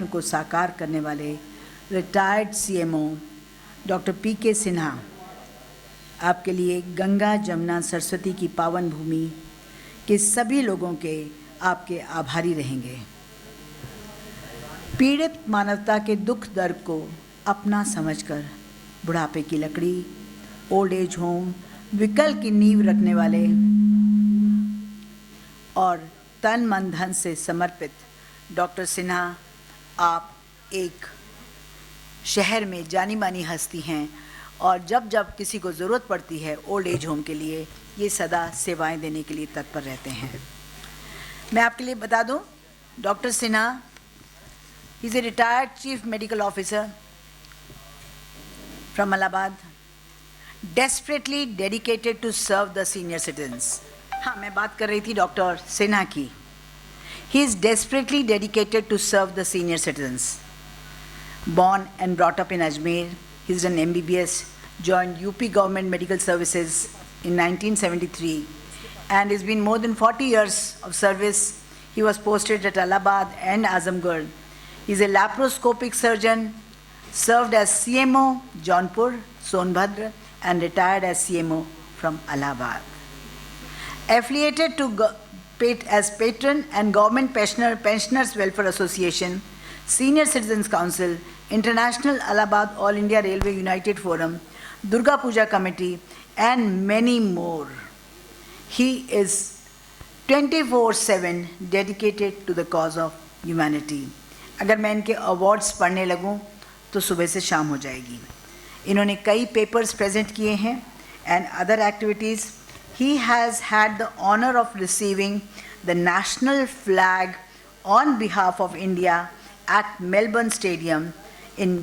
को साकार करने वाले रिटायर्ड सीएमओ डॉक्टर पीके सिन्हा आपके लिए गंगा जमुना सरस्वती की पावन भूमि के सभी लोगों के आपके आभारी रहेंगे। पीड़ित मानवता के दुख दर्द को अपना समझकर बुढ़ापे की लकड़ी, ओल्ड एज होम, विकल्प की नींव रखने वाले और तन मन धन से समर्पित डॉक्टर सिन्हा, आप एक शहर में जानी मानी हस्ती हैं और जब जब किसी को ज़रूरत पड़ती है ओल्ड एज होम के लिए, ये सदा सेवाएं देने के लिए तत्पर रहते हैं। मैं आपके लिए बता दूं, doctor Sinha is a retired chief medical officer from Allahabad, desperately dedicated to serve the senior citizens. हाँ, मैं बात कर रही थी डॉक्टर सिन्हा की। He is desperately dedicated to serve the senior citizens. Born and brought up in Ajmer, he's done MBBS, joined UP Government Medical Services in 1973, and it's been more than 40 years of service. He was posted at Allahabad and Azamgarh. He's a laparoscopic surgeon, served as CMO, Jaunpur, Sonbhadra, and retired as CMO from Allahabad. Affiliated to as patron and Government Pensioners Welfare Association, Senior Citizens Council, International Allahabad All India Railway United Forum, Durga Puja Committee, and many more. He is 24/7 dedicated to the cause of humanity. अगर मैं इनके awards पढ़ने लगूं तो सुबह से शाम हो जाएगी। इन्होंने कई पेपर्स प्रेजेंट किए हैं and other activities. He has had the honor of receiving the national flag on behalf of India at Melbourne Stadium in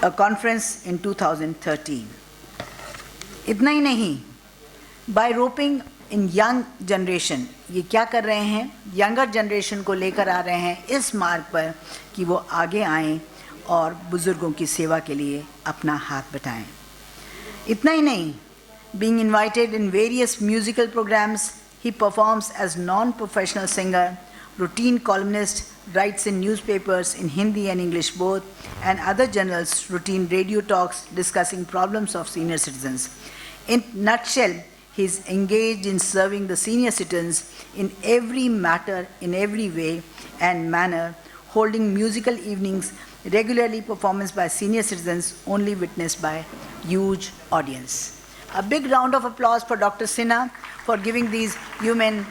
a conference in 2013. इतना ही नहीं, by roping in young generation, ये क्या कर रहे हैं, younger generation को लेकर आ रहे हैं इस मार्ग पर कि वो आगे आएं और बुज़ुर्गों की सेवा के लिए अपना हाथ बटाएं। इतना ही नहीं, being invited in various musical programs, he performs as non-professional singer, routine columnist, writes in newspapers in Hindi and English both, and other journals, routine radio talks discussing problems of senior citizens. In nutshell, he is engaged in serving the senior citizens in every matter, in every way and manner, holding musical evenings, regularly performance by senior citizens, only witnessed by huge audience. A big round of applause for Dr. Sinha for giving these human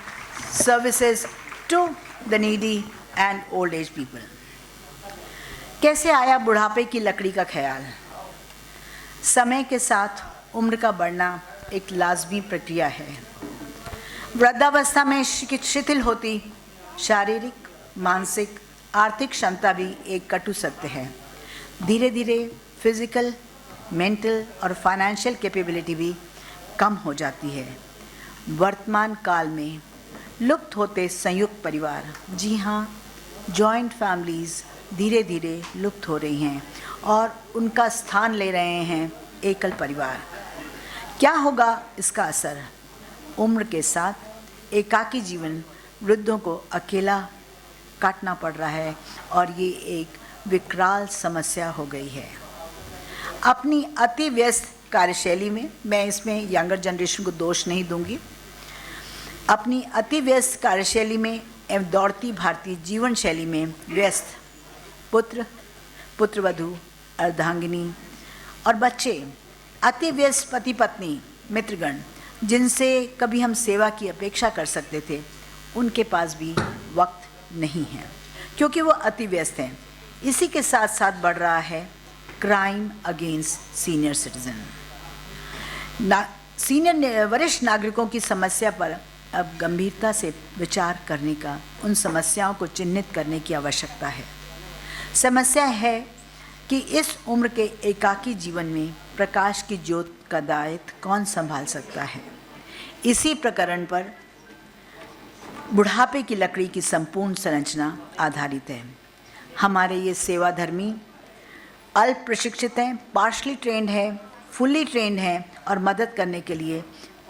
services to the needy and old age people. कैसे आया बुढ़ापे की लकड़ी का ख्याल? समय के साथ उम्र का बढ़ना एक लाजमी प्रक्रिया है। वृद्धावस्था में शिथिल होती शारीरिक, मानसिक, आर्थिक क्षमता भी एक कटु सत्य है। धीरे धीरे फिजिकल, मेंटल और फाइनेंशियल कैपेबिलिटी भी कम हो जाती है। वर्तमान काल में लुप्त होते संयुक्त परिवार, जी हाँ, जॉइंट फैमिलीज़ धीरे धीरे लुप्त हो रही हैं और उनका स्थान ले रहे हैं एकल परिवार। क्या होगा इसका असर? उम्र के साथ एकाकी जीवन वृद्धों को अकेला काटना पड़ रहा है और ये एक विकराल समस्या हो गई है। अपनी अति व्यस्त कार्यशैली में, मैं इसमें यंगर जनरेशन को दोष नहीं दूंगी, अपनी अति व्यस्त कार्यशैली में एवं दौड़ती भारतीय जीवन शैली में व्यस्त पुत्र, पुत्रवधू, अर्धांगिनी और बच्चे, अति व्यस्त पति पत्नी, मित्रगण, जिनसे कभी हम सेवा की अपेक्षा कर सकते थे, उनके पास भी वक्त नहीं है क्योंकि वो अति व्यस्त हैं। इसी के साथ साथ बढ़ रहा है क्राइम अगेंस्ट सीनियर सिटीजन। वरिष्ठ नागरिकों की समस्या पर अब गंभीरता से विचार करने का, उन समस्याओं को चिन्हित करने की आवश्यकता है। समस्या है कि इस उम्र के एकाकी जीवन में प्रकाश की ज्योत का दायित्व कौन संभाल सकता है। इसी प्रकरण पर बुढ़ापे की लकड़ी की संपूर्ण संरचना आधारित है। हमारे ये सेवाधर्मी अल्प प्रशिक्षित हैं, पार्शली ट्रेंड है, फुल्ली ट्रेंड हैं और मदद करने के लिए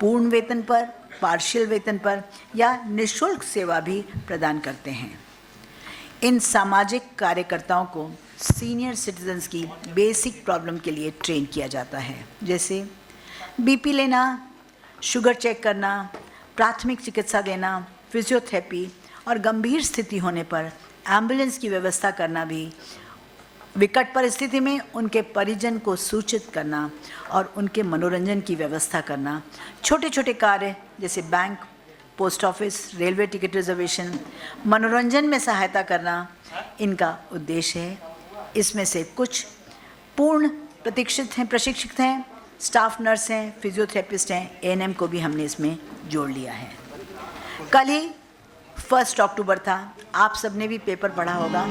पूर्ण वेतन पर, पार्शियल वेतन पर या निःशुल्क सेवा भी प्रदान करते हैं। इन सामाजिक कार्यकर्ताओं को सीनियर सिटीजन्स की बेसिक प्रॉब्लम के लिए ट्रेन किया जाता है, जैसे बीपी लेना, शुगर चेक करना, प्राथमिक चिकित्सा देना, फिजियोथेरेपी और गंभीर स्थिति होने पर एम्बुलेंस की व्यवस्था करना भी, विकट परिस्थिति में उनके परिजन को सूचित करना और उनके मनोरंजन की व्यवस्था करना, छोटे छोटे कार्य जैसे bank, post office, railway ticket reservation, मनोरंजन में सहायता करना इनका उद्देश्य है। इसमें से कुछ पूर्ण प्रशिक्षित हैं, स्टाफ नर्स हैं, फिजियोथेरेपिस्ट हैं, एएनएम को भी हमने इसमें जोड़ लिया है। कल ही 1 अक्टूबर था, आप सबने भी पेपर पढ़ा होगा।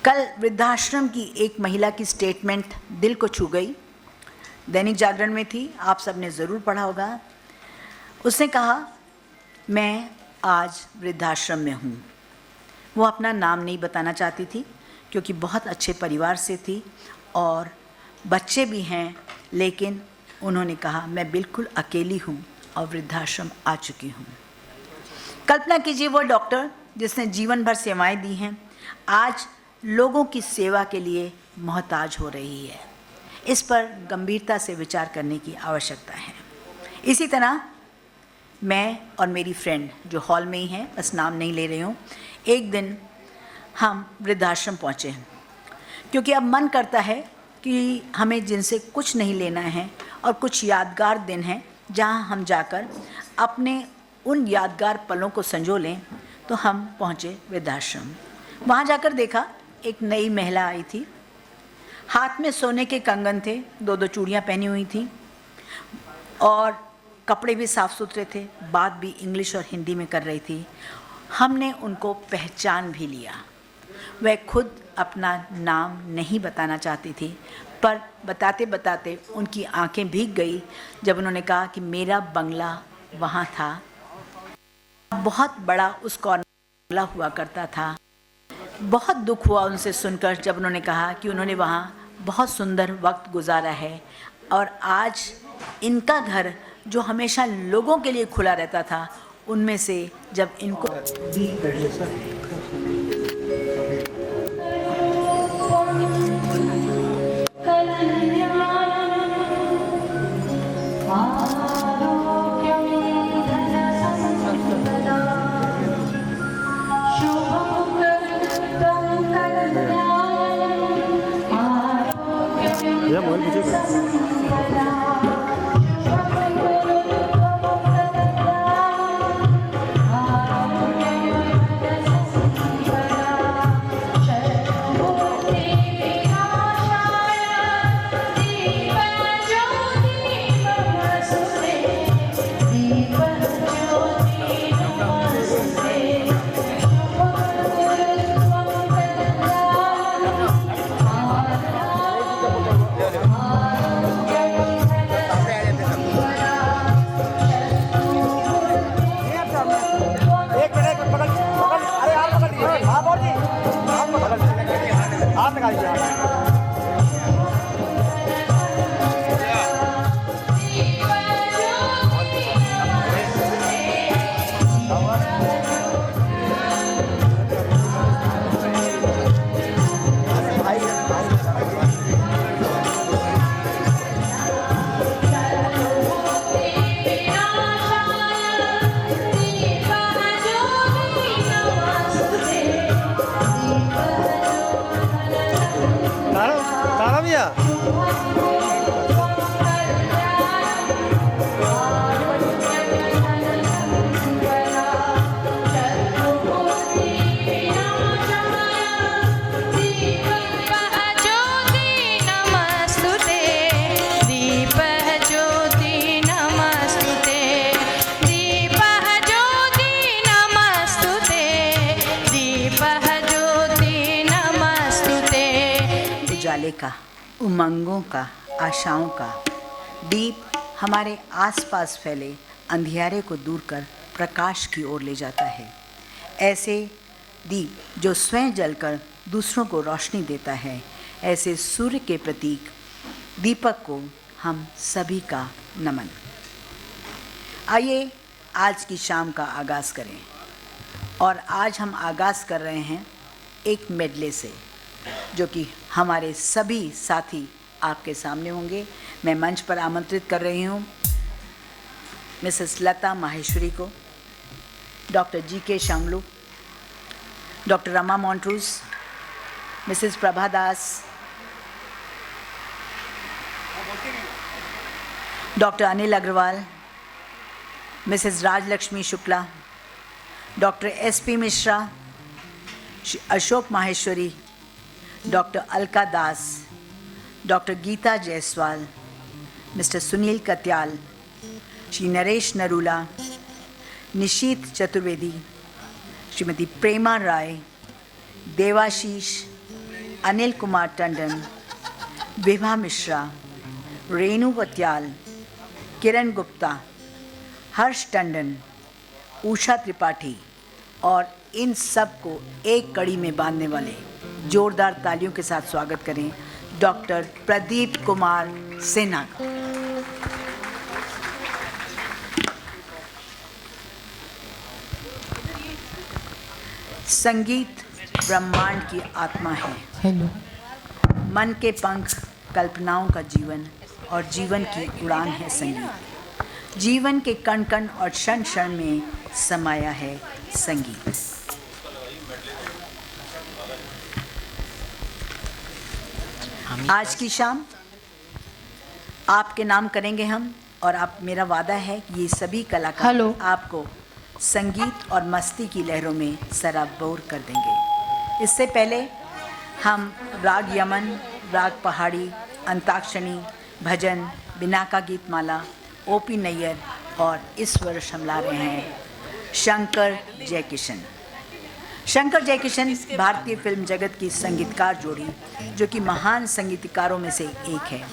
कल वृद्धाश्रम की एक महिला की स्टेटमेंट दिल को छू गई, दैनिक जागरण में थी, आप सबने ज़रूर पढ़ा होगा। उसने कहा, मैं आज वृद्धाश्रम में हूँ। वो अपना नाम नहीं बताना चाहती थी क्योंकि बहुत अच्छे परिवार से थी और बच्चे भी हैं, लेकिन उन्होंने कहा मैं बिल्कुल अकेली हूँ और वृद्धाश्रम आ चुकी हूँ। कल्पना कीजिए, वो डॉक्टर जिसने जीवन भर सेवाएं दी हैं, आज लोगों की सेवा के लिए मोहताज हो रही है। इस पर गंभीरता से विचार करने की आवश्यकता है। इसी तरह मैं और मेरी फ्रेंड जो हॉल में ही हैं, बस नाम नहीं ले रही हूँ, एक दिन हम वृद्धाश्रम पहुँचे क्योंकि अब मन करता है कि हमें जिनसे कुछ नहीं लेना है और कुछ यादगार दिन हैं जहाँ हम जाकर अपने उन यादगार पलों को संजो लें। तो हम पहुँचे वृद्धाश्रम। वहाँ जाकर देखा, एक नई महिला आई थी, हाथ में सोने के कंगन थे, 2-2 चूड़ियाँ पहनी हुई थी और कपड़े भी साफ़ सुथरे थे, बात भी इंग्लिश और हिंदी में कर रही थी। हमने उनको पहचान भी लिया। वह खुद अपना नाम नहीं बताना चाहती थी, पर बताते बताते उनकी आंखें भीग गई जब उन्होंने कहा कि मेरा बंगला वहाँ था, बहुत बड़ा उस कॉर्नर बंगला हुआ करता था। बहुत दुख हुआ उनसे सुनकर जब उन्होंने कहा कि उन्होंने वहाँ बहुत सुंदर वक्त गुजारा है और आज इनका घर जो हमेशा लोगों के लिए खुला रहता था, उनमें से जब इनको उजाले का, उमंगों का, आशाओं का दीप हमारे आसपास फैले अंधियारे को दूर कर प्रकाश की ओर ले जाता है। ऐसे दीप जो स्वयं जलकर दूसरों को रोशनी देता है, ऐसे सूर्य के प्रतीक दीपक को हम सभी का नमन। आइए आज की शाम का आगाज़ करें। और आज हम आगाज़ कर रहे हैं एक मेडले से, जो कि हमारे सभी साथी आपके सामने होंगे। मैं मंच पर आमंत्रित कर रही हूँ मिसेस लता माहेश्वरी को, doctor G K. Shanglu, doctor Rama Montrose, Mrs Prabha Das, doctor Anil Agarwal, Mrs Rajlakshmi Shukla, doctor S P. Mishra, Ashok Maheshwari, doctor Alka Das, doctor Geeta Jaiswal, Mr Sunil Katyal, Shri Naresh Narula, Nishit Chaturvedi, Shrimati Prema Rai, Debashish, Anil Kumar Tandon, Vibha Mishra, Renu Patyal, Kiran Gupta, Harsh Tandon, Usha Tripathi और इन सब को एक कड़ी में बांधने वाले जोरदार तालियों के साथ स्वागत करें डॉक्टर प्रदीप कुमार सिन्हा का। संगीत ब्रह्मांड की आत्मा है। हेलो। मन के पंख कल्पनाओं का जीवन और जीवन की उड़ान है संगीत। जीवन के कण कण और क्षण क्षण में समाया है संगीत। आज की शाम आपके नाम करेंगे हम, और आप, मेरा वादा है कि ये सभी कलाकार आपको संगीत और मस्ती की लहरों में सराबोर कर देंगे। इससे पहले हम राग यमन, राग पहाड़ी, अंताक्षरी, भजन, बिनाका गीतमाला, ओपी नैयर और इस वर्ष हम ला रहे हैं शंकर जयकिशन। शंकर जयकिशन भारतीय फिल्म जगत की संगीतकार जोड़ी, जो कि महान संगीतकारों में से एक है।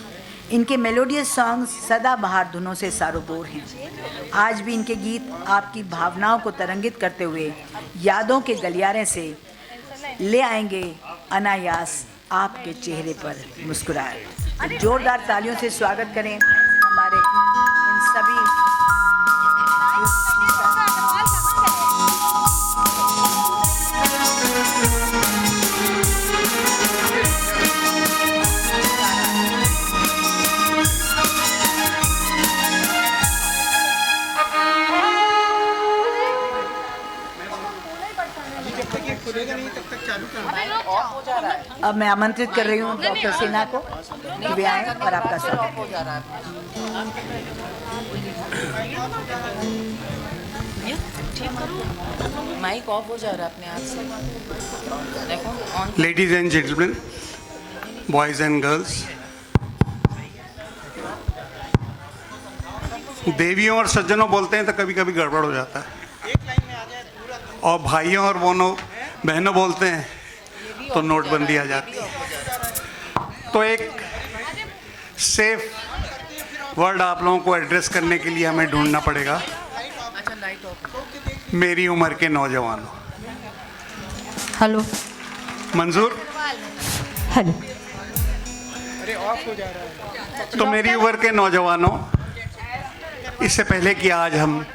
इनके मेलोडियस सॉन्ग्स सदाबहार धुनों से सारोबोर हैं। आज भी इनके गीत आपकी भावनाओं को तरंगित करते हुए यादों के गलियारे से ले आएंगे अनायास आपके चेहरे पर मुस्कुराहट। तो जोरदार तालियों से स्वागत करें हमारे इन सभी। अब मैं आमंत्रित कर रही हूँ डॉक्टर सिन्हा को कि वे आए और आपका स्वागत हो जा रहा है। माइक ऑफ हो जा रहा है अपने आप से। देखो। Ladies and gentleman, boys and girls, देवियों और सज्जनों बोलते हैं तो कभी कभी गड़बड़ हो जाता है, और भाइयों और बहनों बोलते हैं तो नोटबंदी आ जाती है। तो एक सेफ वर्ड आप लोगों को एड्रेस करने के लिए हमें ढूंढना पड़ेगा। मेरी उम्र के नौजवानों। हेलो। मंजूर? हेलो। अरे ऑफ हो जा रहा है। तो मेरी उम्र के नौजवानों, इससे पहले कि आज हम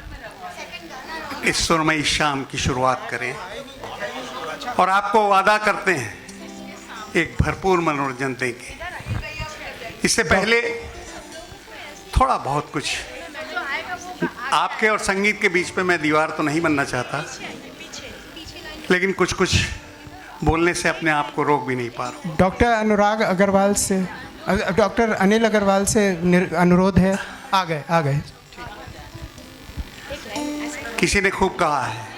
इस सुरमई शाम की शुरुआत करें, और आपको वादा करते हैं एक भरपूर मनोरंजन देंगे, इससे पहले थोड़ा बहुत कुछ आपके और संगीत के बीच पे मैं दीवार तो नहीं बनना चाहता, लेकिन कुछ कुछ बोलने से अपने आप को रोक भी नहीं पा रहा। डॉक्टर अनुराग अग्रवाल से, डॉक्टर अनिल अग्रवाल से अनुरोध है। आ गए। किसी ने खूब कहा है,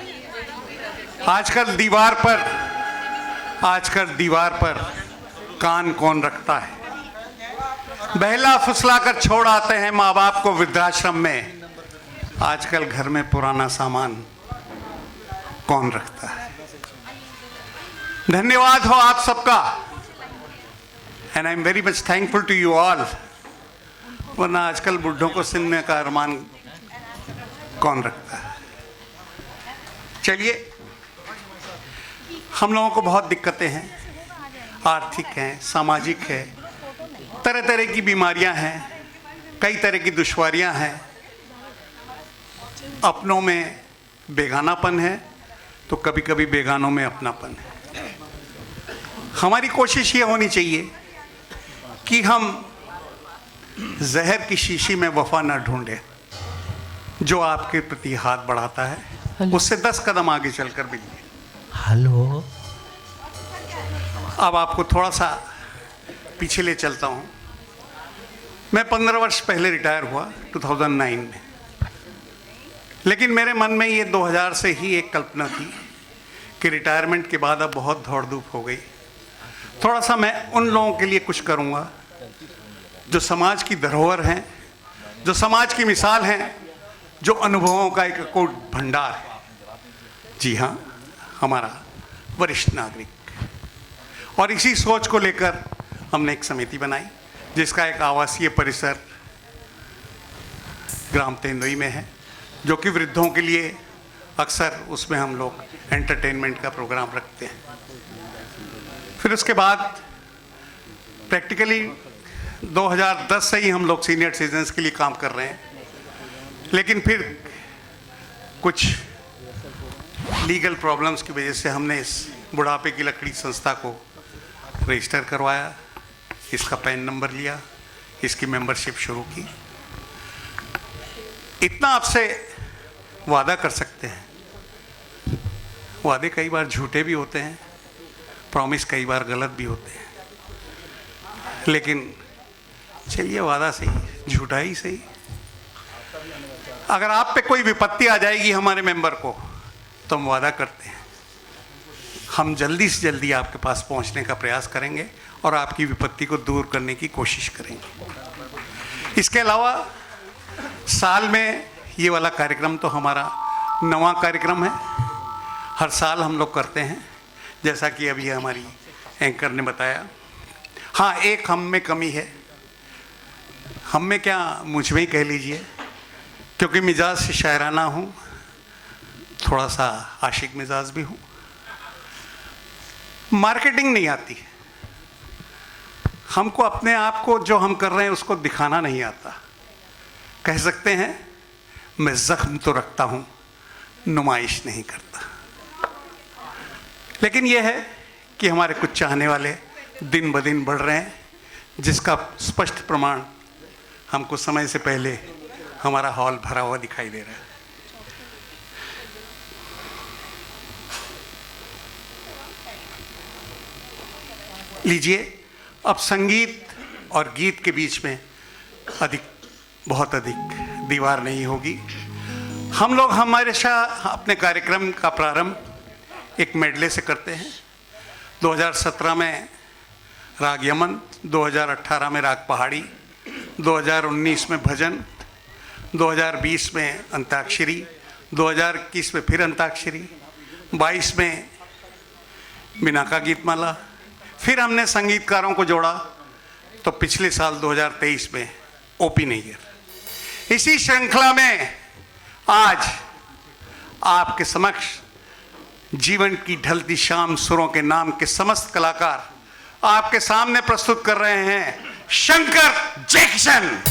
आजकल दीवार पर कान कौन रखता है। बहला फुसला कर छोड़ आते हैं माँ बाप को वृद्धाश्रम में, आजकल घर में पुराना सामान कौन रखता है। धन्यवाद हो आप सबका, and I am very much thankful to you all. वरना आजकल बुढ़ों को सुनने का अरमान कौन रखता है। चलिए, हम लोगों को बहुत दिक्कतें हैं, आर्थिक हैं, सामाजिक है, तरह तरह की बीमारियां हैं, कई तरह की दुश्वारियां हैं, अपनों में बेगानापन है, तो कभी कभी बेगानों में अपनापन है। हमारी कोशिश ये होनी चाहिए कि हम जहर की शीशी में वफा ना ढूंढें। जो आपके प्रति हाथ बढ़ाता है उससे 10 कदम आगे चलकर मिलिए। हेलो। अब आपको थोड़ा सा पीछे ले चलता हूँ। मैं 15 वर्ष पहले रिटायर हुआ 2009 में, लेकिन मेरे मन में ये 2000 से ही एक कल्पना थी कि रिटायरमेंट के बाद अब बहुत दौड़ धूप हो गई, थोड़ा सा मैं उन लोगों के लिए कुछ करूँगा जो समाज की धरोहर हैं, जो समाज की मिसाल हैं, जो अनुभवों का एक अकूट भंडार है। जी हाँ, हमारा वरिष्ठ नागरिक। और इसी सोच को लेकर हमने एक समिति बनाई जिसका एक आवासीय परिसर ग्राम तेंदुई में है, जो कि वृद्धों के लिए अक्सर उसमें हम लोग एंटरटेनमेंट का प्रोग्राम रखते हैं। फिर उसके बाद प्रैक्टिकली 2010 से ही हम लोग सीनियर सिटीजन्स के लिए काम कर रहे हैं, लेकिन फिर कुछ लीगल प्रॉब्लम्स की वजह से हमने इस बुढ़ापे की लकड़ी संस्था को रजिस्टर करवाया, इसका पैन नंबर लिया, इसकी मेंबरशिप शुरू की। इतना आपसे वादा कर सकते हैं, वादे कई बार झूठे भी होते हैं, प्रॉमिस कई बार गलत भी होते हैं, लेकिन चलिए वादा सही, झूठा ही सही। अगर आप पे कोई विपत्ति आ जाएगी हमारे मेंबर को, तो हम वादा करते हैं हम जल्दी से जल्दी आपके पास पहुंचने का प्रयास करेंगे और आपकी विपत्ति को दूर करने की कोशिश करेंगे। इसके अलावा साल में ये वाला कार्यक्रम तो हमारा 9वां कार्यक्रम है। हर साल हम लोग करते हैं, जैसा कि अभी हमारी एंकर ने बताया। हाँ, एक हम में कमी है, हम में क्या, मुझ में ही कह लीजिए, क्योंकि मिजाज से शायराना हूँ, थोड़ा सा आशिक मिजाज भी हूँ। मार्केटिंग नहीं आती, हमको अपने आप को जो हम कर रहे हैं उसको दिखाना नहीं आता। कह सकते हैं मैं जख्म तो रखता हूँ, नुमाइश नहीं करता। लेकिन यह है कि हमारे कुछ चाहने वाले दिन ब दिन बढ़ रहे हैं, जिसका स्पष्ट प्रमाण हमको समय से पहले हमारा हॉल भरा हुआ दिखाई दे रहा है। लीजिए, अब संगीत और गीत के बीच में बहुत अधिक दीवार नहीं होगी। हम लोग हमेशा अपने कार्यक्रम का प्रारंभ एक मेडले से करते हैं। 2017 में राग यमन, 2018 में राग पहाड़ी, 2019 में भजन, 2020 में अंताक्षरी, 2021 में फिर अंताक्षरी, 22 में मीनाका गीतमाला, फिर हमने संगीतकारों को जोड़ा तो पिछले साल 2023 में ओपी नैयर। इसी श्रृंखला में आज आपके समक्ष जीवन की ढलती शाम सुरों के नाम के समस्त कलाकार आपके सामने प्रस्तुत कर रहे हैं शंकर जैक्सन।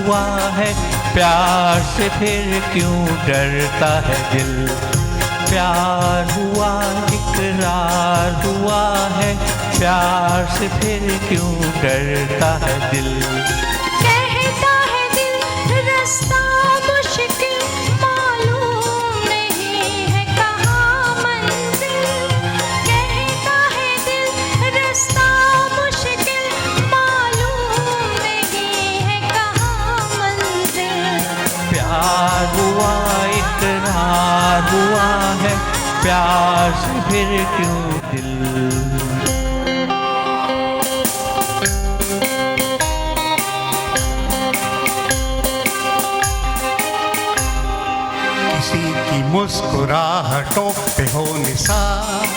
हुआ है प्यार से फिर क्यों डरता है दिल। प्यार हुआ इकरार हुआ है प्यार से फिर क्यों डरता है दिल। कहता है दिल रास्ता मुश्किल मालूम नहीं है कहाँ मंजिल। कहता है दिल रास्ता मुश्किल मालूम नहीं है कहाँ मंजिल। प्यार हुआ इकरार हुआ है प्यार से फिर क्यों दिल। किसी की मुस्कुराहटों पे हो निसार,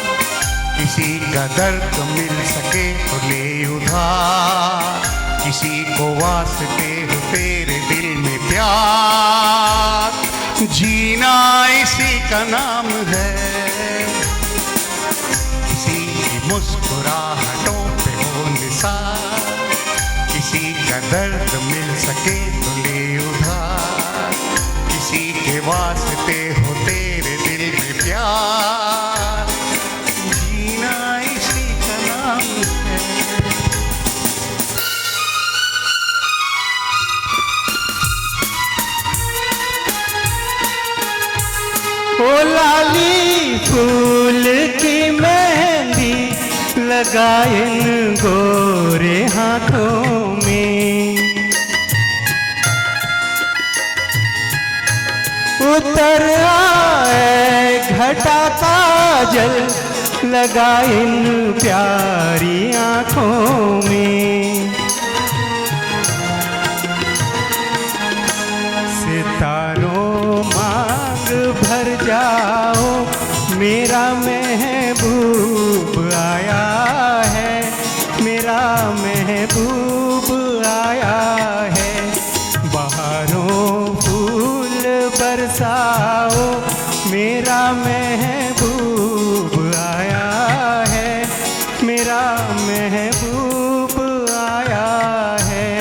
किसी का दर्द मिल सके तो ले उधार, किसी को वास्ते हो तेरे दिल में प्यार, जीना इसी का नाम है। किसी की मुस्कुराहटों पे हो निसार, किसी का दर्द मिल सके तो ले उधार, किसी के वास्ते हो तेरे दिल में प्यार, जीना इसी का नाम है। ओ लाली फूल की मेहंदी लगाए इन गोरे हाथों में, उतर आए घटा काजल लगाए इन प्यारी आँखों में। सितारों मांग भर जाओ मेरा महबूब आया है, मेरा महबूब आया है। बहारों फूल बरसाओ मेरा महबूब आया है, मेरा महबूब आया है।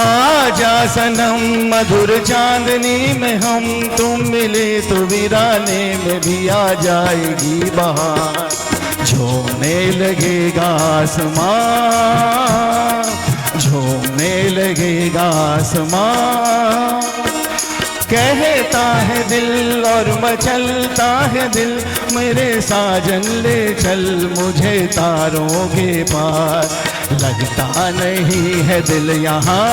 आजा सनम मधुर चांदनी में हम तुम मिले तो वीराने में भी आ जाएगी बहार। झूमने लगेगा आसमां, झूमने लगेगा आसमां। कहता है दिल और मचलता है दिल, मेरे साजन ले चल मुझे तारों के पार। लगता नहीं है दिल यहाँ,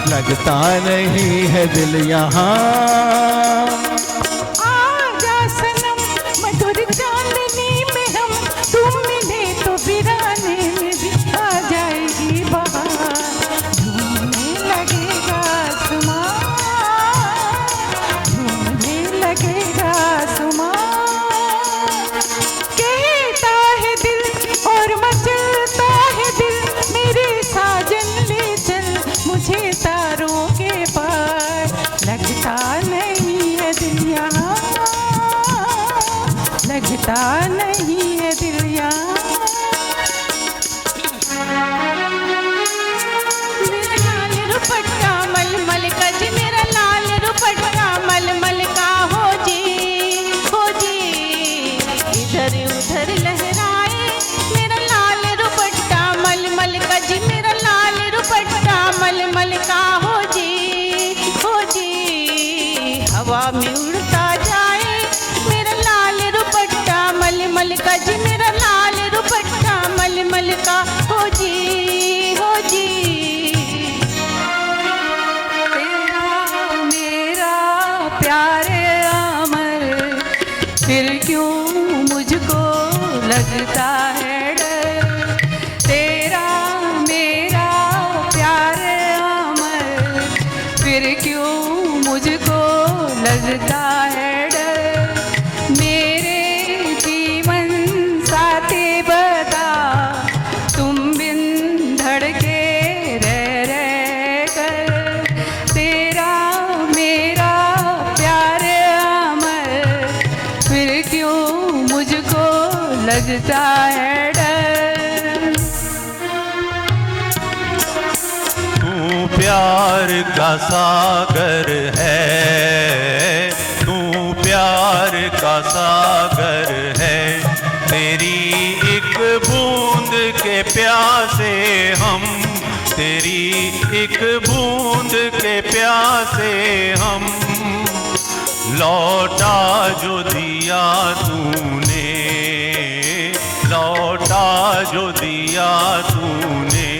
लगता नहीं है दिल यहाँ। आजा सनम मधुर चांदनी में हम तुम मिले तो वीराने में भी आ जाएगी बहार। झूमने लगेगा आसमां, झूमने लगेगा आसमां। कहता है दिल और मचलता है दिल, मेरे साजन ले चल मुझे तारों के पार। लगता नहीं है दिल यहाँ, लगता नहीं है दिल यहाँ। मेरा लाल दुपट्टा मलमल का जी, मेरा लाल दुपट्टा मलमल का हो जी, हो जी। इधर उधर लहराए मेरा लाल दुपट्टा मलमल का जी, मेरा लाल दुपट्टा मलमल का हो जी, हो जी। हवा में उड़ता जाए मेरा लाल दुपट्टा मलमल का जी, मेरा लाल दुपट्टा मलमल का हो जी, हो जी। तेरा मेरा प्यार अमर, फिर क्यों मुझको लगता है डर। तेरा मेरा प्यार अमर, फिर क्यों मुझको लगता है डर। मेरे जीवन साथी बता तुम बिन धड़के रह कर। तेरा मेरा प्यार अमर, बजता है डर। तू प्यार का सागर है, तू प्यार का सागर है, तेरी एक बूंद के प्यासे हम, तेरी एक बूंद के प्यासे हम, लौटा जो दिया तूने, लौटा जो दिया तूने,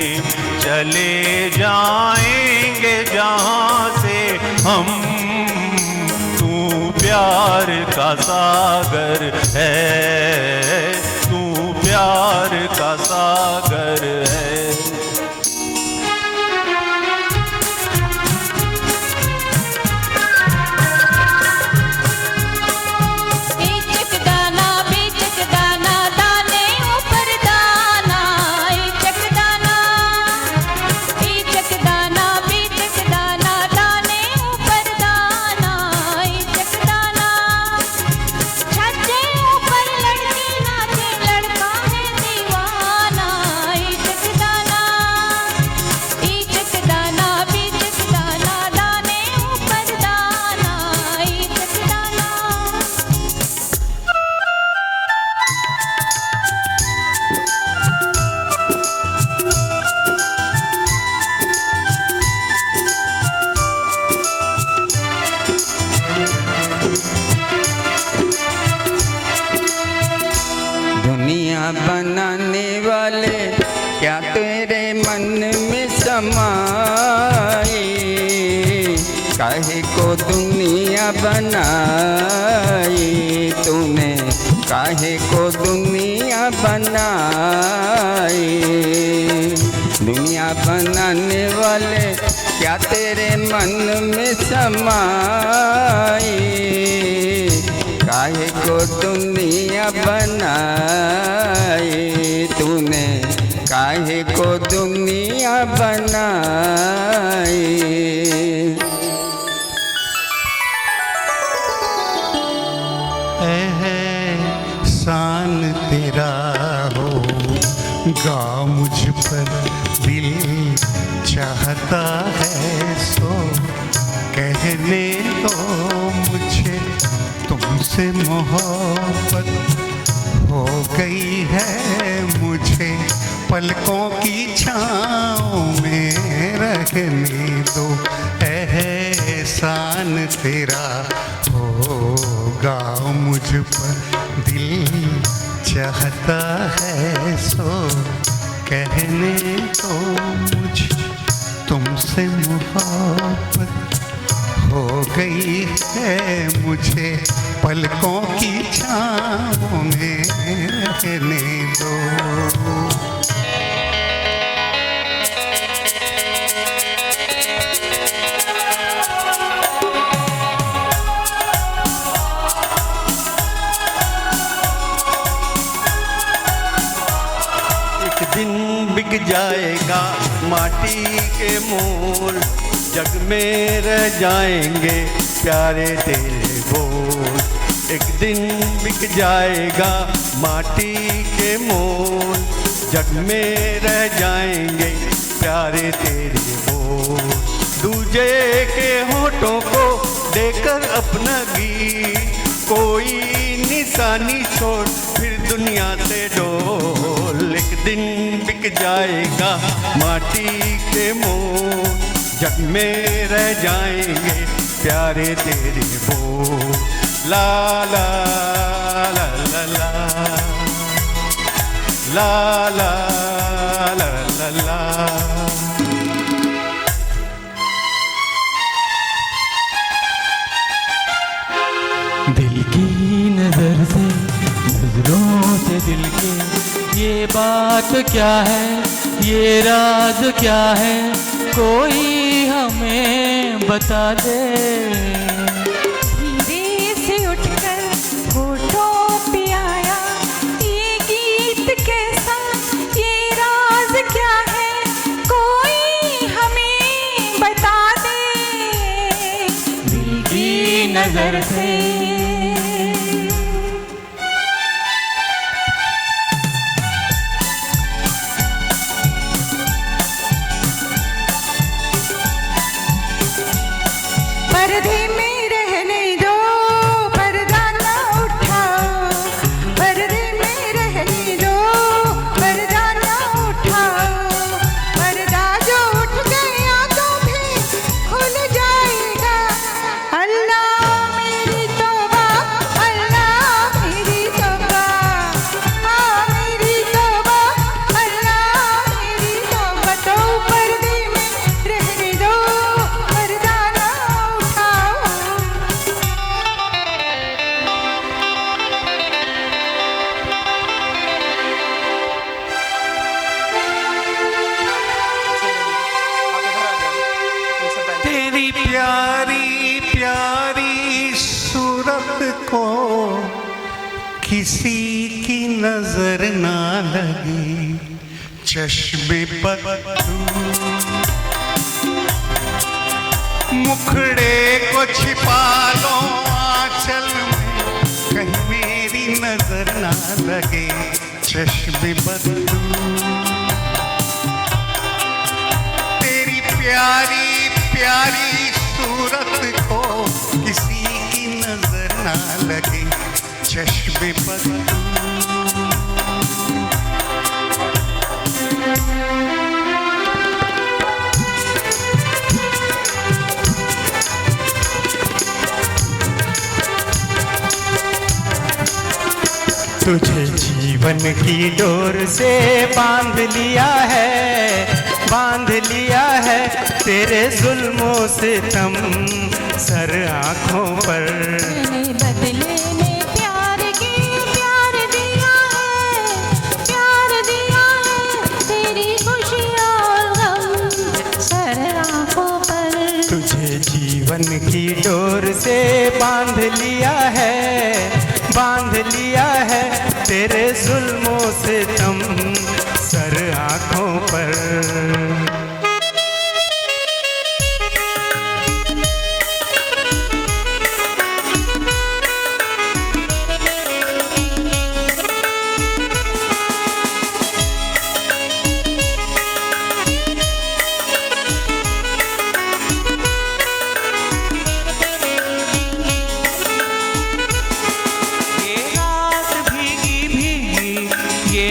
चले जाएंगे जहाँ से हम, तू प्यार का सागर है, तू प्यार का सागर है। बनाने वाले क्या तेरे मन में समाए, काहे को दुनिया बनाई तूने, काहे को दुनिया बनाई। दुनिया बनाने वाले क्या तेरे मन में समाए, काहे को दुनिया बनाई तूने, काहे को दुनिया बनाई। एहसान तेरा होगा मुझ पर, दिल चाहता है सो कहने दो मुझे, तुमसे मोहब्बत हो गई है मुझे, पलकों की छाँव में रहने दो। एहसान तेरा होगा मुझ पर, दिल चाहता है सो कहने दो मुझे, तुमसे मोहब्बत हो गई है मुझे, पलकों की छाँव में रहने दो। एक दिन बिक जाएगा माटी के मोल, जग में रह जाएंगे प्यारे तेरे बोल। एक दिन बिक जाएगा माटी के मोल, जग में रह जाएंगे प्यारे तेरे बोल। दूजे के होठों को देकर अपना गीत, कोई निशानी छोड़ फिर दुनिया से डोल। एक दिन बिक जाएगा माटी के मोल, जग में रह जाएंगे प्यारे तेरे बोल। ला ला ला ला ला ला ला ला ला ला। दिल की नजर से, नजरों से दिल के, ये बात क्या है, ये राज क्या है, कोई हमें बता दे। धीरे से उठकर होठों पे आया ये गीत कैसा, ये राज क्या है, कोई हमें बता दे। दिल की नजर से को किसी की नजर ना लगे, चश्मे बदलू मुखड़े को छिपा लो आंचल में, कहीं मेरी नजर ना लगे, चश्मे बदलू तेरी प्यारी प्यारी सूरत को किसी की नजर ना लगे, चश्मे बदलू तुझे जीवन की डोर से बांध लिया है तेरे जुल्मों से तम सर आँखों पर। बदले में प्यार दिया है तेरी खुशियाँ और गम सर आँखों पर। तुझे जीवन की डोर से बांध लिया है तेरे जुल्मों से तम सर आँखों पर।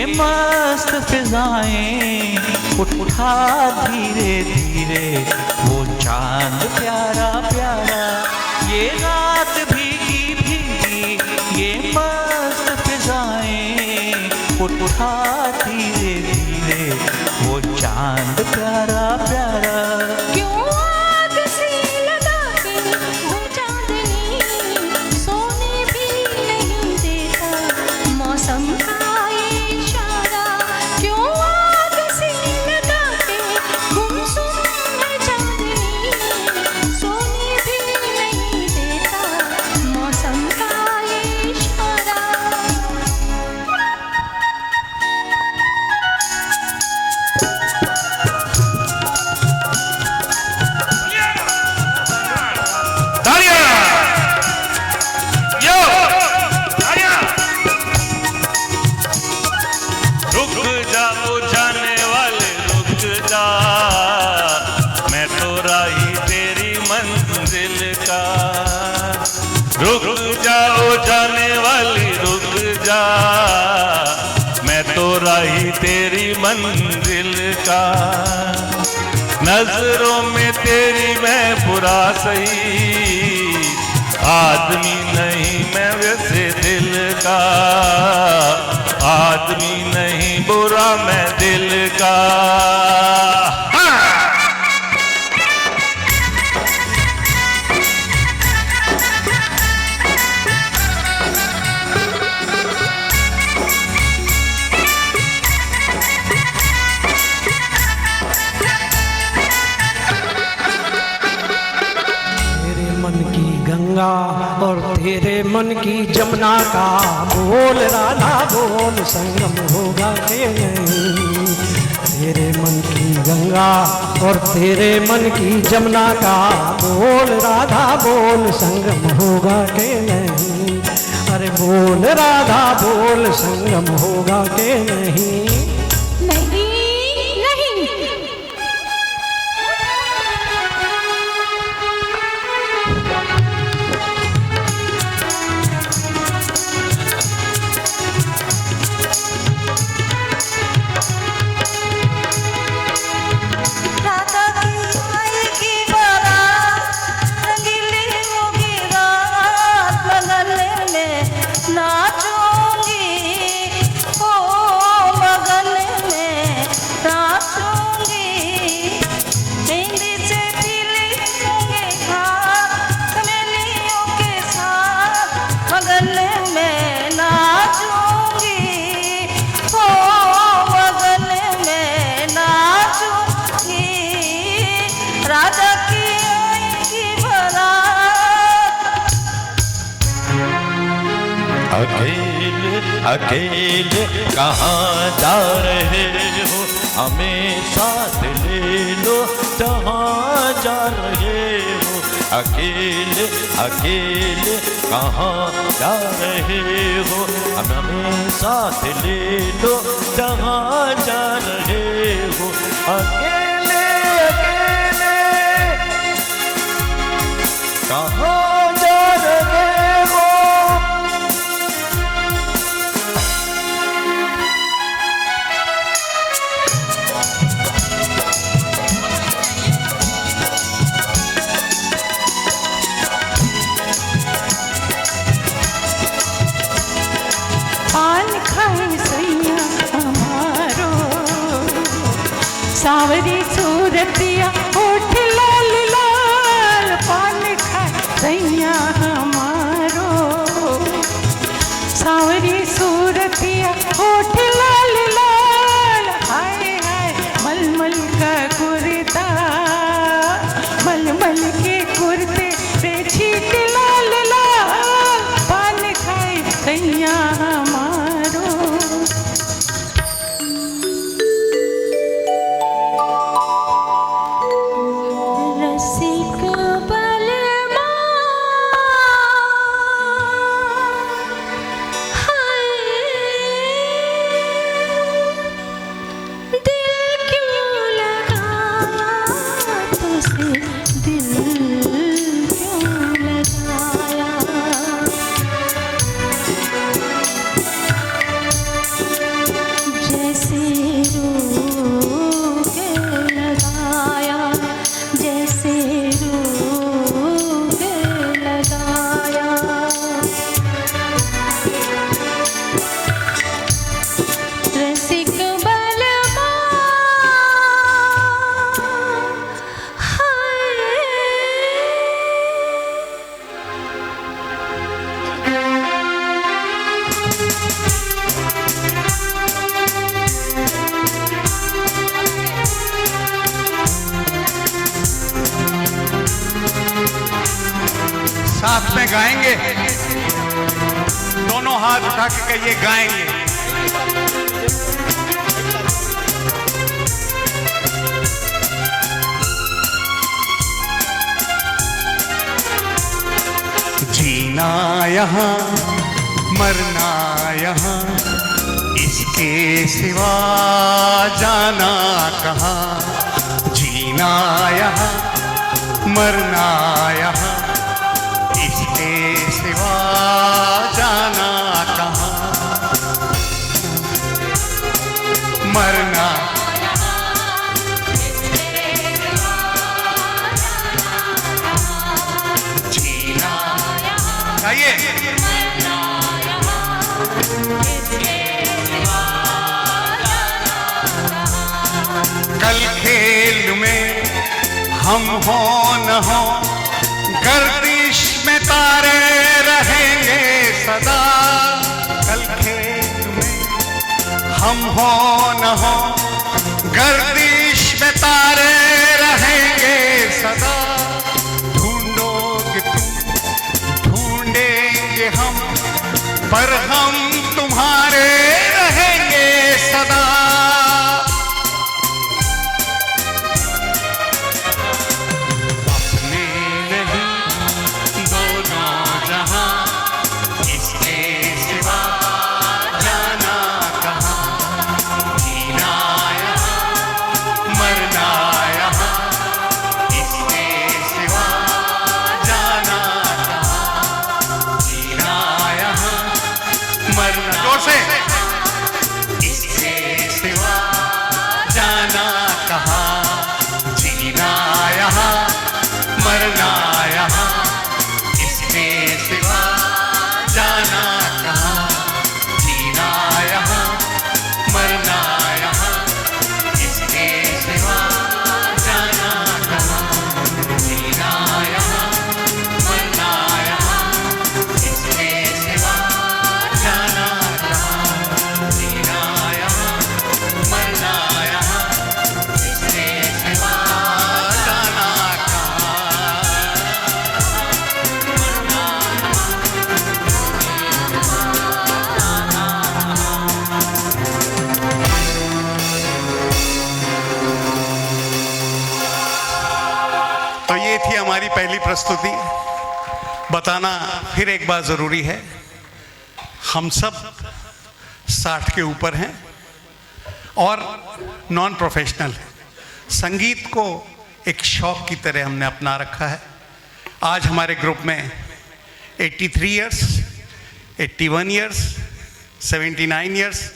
मस्त फिजाएं उठा धीरे धीरे वो चांद प्यारा प्यारा, ये रात भीगी भीगी ये मस्त फिजाएं उठा धीरे धीरे वो चांद प्यारा प्यारा। क्यों आग सी लगा के वो चांदनी सोने भी नहीं देता मौसम का राही तेरी मंजिल का, नजरों में तेरी मैं बुरा सही, आदमी नहीं मैं वैसे दिल का, आदमी नहीं बुरा मैं दिल का। और तेरे मन की जमुना का बोल राधा बोल संगम होगा कि नहीं। तेरे मन की गंगा और तेरे मन की जमुना का बोल राधा बोल संगम होगा कि नहीं। अरे बोल राधा बोल संगम होगा कि नहीं। नाचूंगी ओ मगन अकेले अकेले कहाँ जा रहे हो, हमें साथ ले लो जहाँ जा रहे हो। अकेले अकेले कहाँ जा रहे हो, हमें साथ ले लो जहाँ जा रहे हो। अकेले अकेले कहाँ जा रहे हो। पान खाए सैया हमारो, सावरी सूरतिया होठ लाल लाल। पान खाए सैया हमारो, सावरी सूरतिया होठ लाल लाल। हाय हाय मलमल का कुर्ता, मलमल के कुर्ते पे छीट लाल लाल। पान खाए सैया हमारो। रसिक बलमा हाय, दिल क्यों लगाया तुझसे, दिल क्यों लगाया। जैसे रोग लगाया, जैसे रोग लगाया। रसिक बलमा हाय। साथ में गाएंगे, दोनों हाथ उठा के कहिए गाएंगे। जीना यहाँ मरना यहाँ, इसके सिवा जाना कहाँ। जीना यहाँ मरना यहाँ, इसके सिवा जाना कहाँ। मरना जीना आइए। कल खेल में हम हो न हो, गर्दिश में तारे रहेंगे सदा। कल खेल में हम हो न हो, गर्दिश में तारे रहेंगे सदा। ढूंढोगे तुम, ढूंढेंगे हम, पर हम तुम्हारे रहेंगे सदा। जोर से इसके पहली प्रस्तुति बताना फिर एक बार ज़रूरी है, हम सब 60 के ऊपर हैं और नॉन प्रोफेशनल हैं। संगीत को एक शौक की तरह हमने अपना रखा है। आज हमारे ग्रुप में 83 इयर्स, 81 इयर्स, 79 इयर्स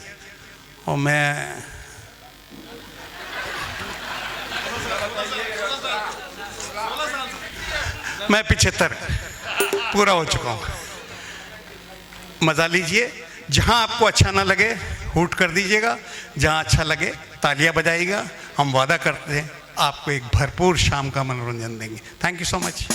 और मैं 75 पूरा हो चुका हूँ। मज़ा लीजिए, जहाँ आपको अच्छा ना लगे हूट कर दीजिएगा, जहाँ अच्छा लगे तालियां बजाइएगा। हम वादा करते हैं आपको एक भरपूर शाम का मनोरंजन देंगे। Thank you so much.